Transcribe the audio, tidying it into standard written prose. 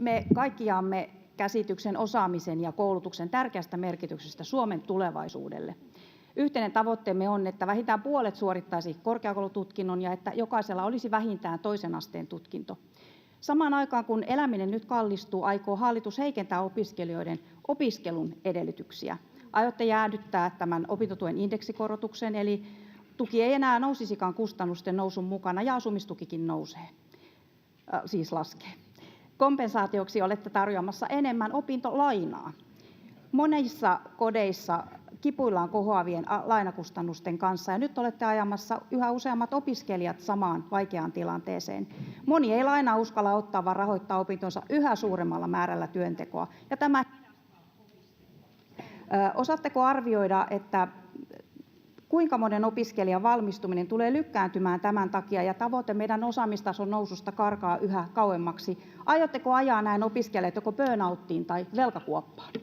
Me kaikki jaamme käsityksen osaamisen ja koulutuksen tärkeästä merkityksestä Suomen tulevaisuudelle. Yhteinen tavoitteemme on, että vähintään puolet suorittaisi korkeakoulututkinnon ja että jokaisella olisi vähintään toisen asteen tutkinto. Samaan aikaan, kun eläminen nyt kallistuu, aikoo hallitus heikentää opiskelijoiden opiskelun edellytyksiä. Aiotte jäädyttää tämän opintotuen indeksikorotuksen, eli tuki ei enää nousisikaan kustannusten nousun mukana ja asumistukikin laskee. Kompensaatioksi olette tarjoamassa enemmän opintolainaa. Monissa kodeissa kipuillaan kohoavien lainakustannusten kanssa ja nyt olette ajamassa yhä useammat opiskelijat samaan vaikeaan tilanteeseen. Moni ei lainaa uskalla ottaa, vaan rahoittaa opintonsa yhä suuremmalla määrällä työntekoa. Ja tämä osaatteko arvioida, että kuinka monen opiskelijan valmistuminen tulee lykkääntymään tämän takia ja tavoite meidän osaamistason noususta karkaa yhä kauemmaksi? Aiotteko ajaa näin opiskelijat joko burnouttiin tai velkakuoppaan?